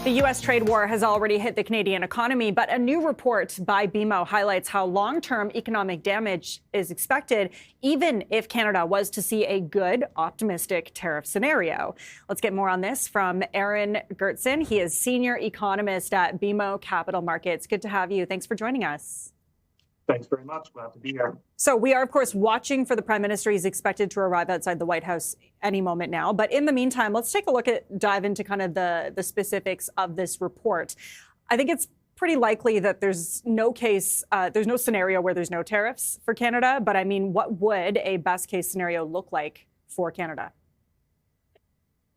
The U.S. trade war has already hit the Canadian economy, but a new report by BMO highlights how long-term economic damage is expected, even if Canada was to see a good, optimistic tariff scenario. Let's get more on this from Aaron Goertzen. He is senior economist at BMO Capital Markets. Good to have you. Thanks for joining us. Thanks very much. Glad to be here. So we are, of course, watching for the Prime Minister. He's expected to arrive outside the White House any moment now. But in the meantime, let's take a dive into kind of the specifics of this report. I think it's pretty likely that there's no scenario where there's no tariffs for Canada. But I mean, what would a best case scenario look like for Canada?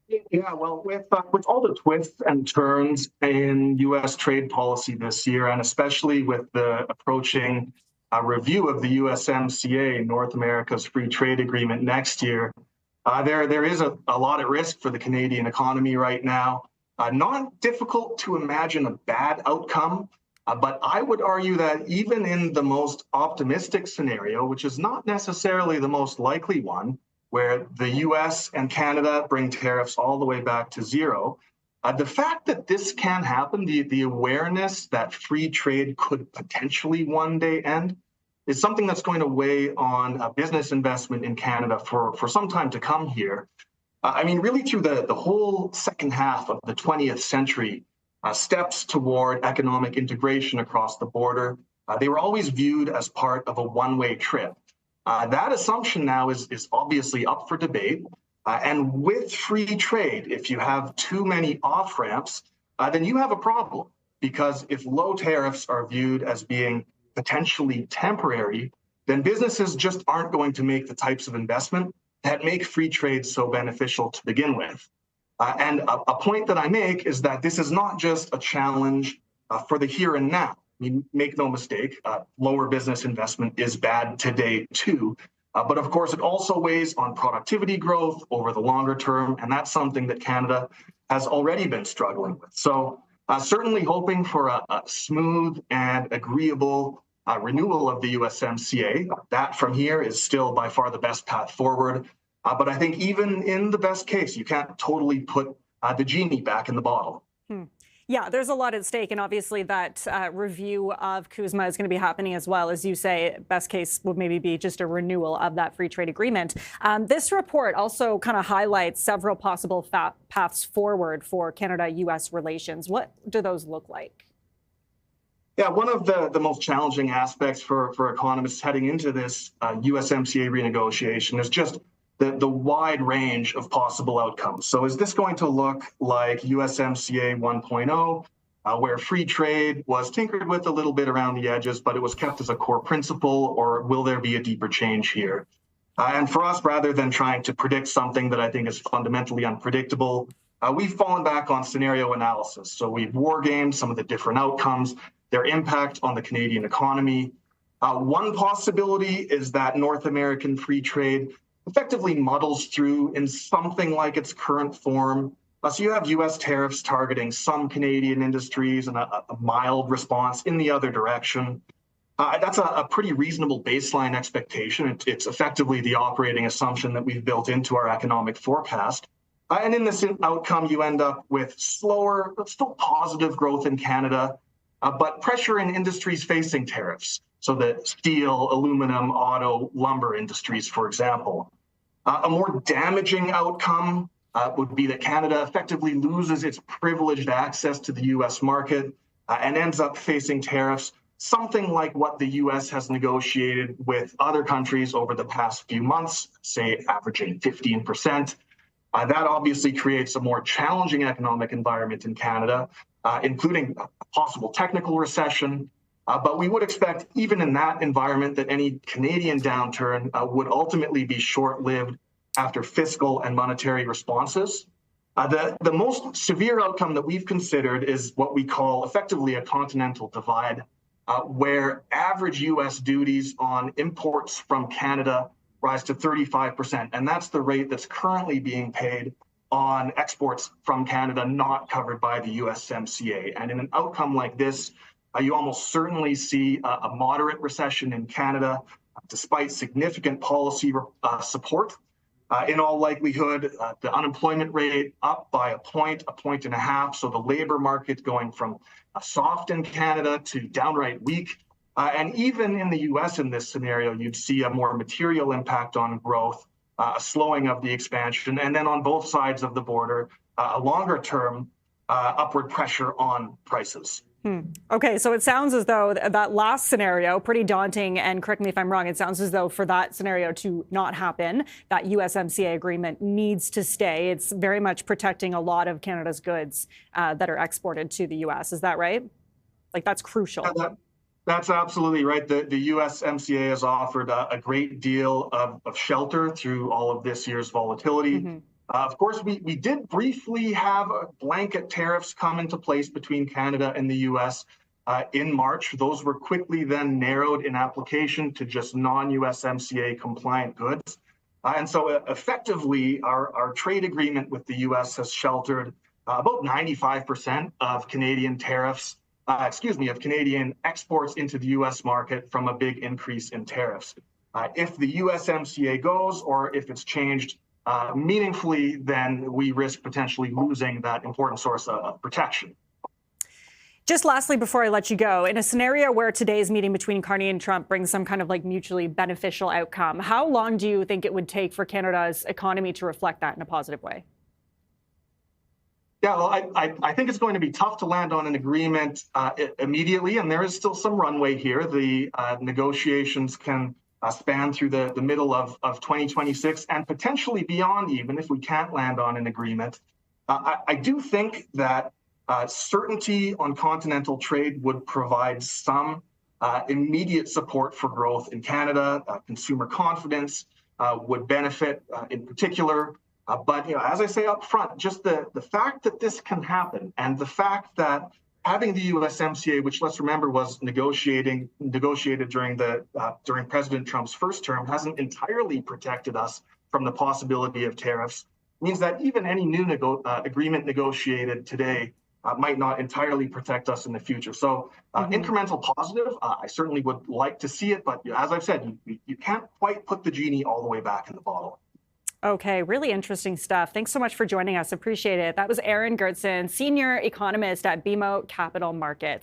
Yeah, well, with all the twists and turns in U.S. trade policy this year, and especially with the approaching review of the USMCA, North America's free trade agreement next year, there is a lot at risk for the Canadian economy right now. Not difficult to imagine a bad outcome, but I would argue that even in the most optimistic scenario, which is not necessarily the most likely one, where the U.S. and Canada bring tariffs all the way back to zero, the fact that this can happen, the awareness that free trade could potentially one day end, is something that's going to weigh on business investment in Canada for some time to come here. I mean, really through the whole second half of the 20th century, steps toward economic integration across the border, they were always viewed as part of a one-way trip. That assumption now is obviously up for debate. And with free trade, if you have too many off-ramps, then you have a problem. Because if low tariffs are viewed as being potentially temporary, then businesses just aren't going to make the types of investment that make free trade so beneficial to begin with. And a point that I make is that this is not just a challenge for the here and now. I mean, make no mistake, lower business investment is bad today too. But of course, it also weighs on productivity growth over the longer term. And that's something that Canada has already been struggling with. So certainly hoping for a smooth and agreeable renewal of the USMCA. That from here is still by far the best path forward. But I think even in the best case, you can't totally put the genie back in the bottle. Yeah, there's a lot at stake. And obviously that review of CUSMA is going to be happening as well. As you say, best case would maybe be just a renewal of that free trade agreement. This report also kind of highlights several possible paths forward for Canada-U.S. relations. What do those look like? Yeah, one of the most challenging aspects for economists heading into this USMCA renegotiation is just the wide range of possible outcomes. So is this going to look like USMCA 1.0, where free trade was tinkered with a little bit around the edges, but it was kept as a core principle, or will there be a deeper change here? And for us, rather than trying to predict something that I think is fundamentally unpredictable, we've fallen back on scenario analysis. So we've wargamed some of the different outcomes, their impact on the Canadian economy. One possibility is that North American free trade effectively muddles through in something like its current form. So you have U.S. tariffs targeting some Canadian industries and a mild response in the other direction. That's a pretty reasonable baseline expectation. It's effectively the operating assumption that we've built into our economic forecast. And in this outcome, you end up with slower, but still positive growth in Canada, but pressure in industries facing tariffs. So the steel, aluminum, auto, lumber industries, for example. A more damaging outcome would be that Canada effectively loses its privileged access to the U.S. market and ends up facing tariffs, something like what the U.S. has negotiated with other countries over the past few months, say averaging 15%. That obviously creates a more challenging economic environment in Canada, including a possible technical recession. But we would expect, even in that environment, that any Canadian downturn would ultimately be short-lived after fiscal and monetary responses. The most severe outcome that we've considered is what we call effectively a continental divide, where average U.S. duties on imports from Canada rise to 35%. And that's the rate that's currently being paid on exports from Canada not covered by the USMCA. And in an outcome like this, you almost certainly see a moderate recession in Canada, despite significant policy support. In all likelihood, the unemployment rate up by a point and a half. So the labor market going from soft in Canada to downright weak. And even in the US in this scenario, you'd see a more material impact on growth, a slowing of the expansion, and then on both sides of the border, a longer term upward pressure on prices. Okay, so it sounds as though that last scenario, pretty daunting, and correct me if I'm wrong, it sounds as though for that scenario to not happen, that USMCA agreement needs to stay. It's very much protecting a lot of Canada's goods that are exported to the US. Is that right? Like, that's crucial. That's absolutely right. The USMCA has offered a great deal of shelter through all of this year's volatility. Of course, we did briefly have blanket tariffs come into place between Canada and the U.S. In March. Those were quickly then narrowed in application to just non-USMCA compliant goods. And so effectively, our trade agreement with the U.S. has sheltered about 95% of Canadian tariffs, of Canadian exports into the U.S. market from a big increase in tariffs. If the USMCA goes, or if it's changed meaningfully, then we risk potentially losing that important source of protection. Just lastly, before I let you go, in a scenario where today's meeting between Carney and Trump brings some kind of like mutually beneficial outcome, how long do you think it would take for Canada's economy to reflect that in a positive way? Yeah, well, I think it's going to be tough to land on an agreement immediately, and there is still some runway here. The negotiations can span through the middle of 2026 and potentially beyond, even if we can't land on an agreement. I do think that certainty on continental trade would provide some immediate support for growth in Canada. Consumer confidence would benefit in particular. But as I say up front, just the fact that this can happen, and the fact that having the USMCA, which let's remember was negotiated during President Trump's first term, hasn't entirely protected us from the possibility of tariffs, means that even any new agreement negotiated today might not entirely protect us in the future. So incremental positive, I certainly would like to see it, but as I've said, you can't quite put the genie all the way back in the bottle. Okay, really interesting stuff. Thanks so much for joining us. Appreciate it. That was Goertzen, senior economist at BMO Capital Markets.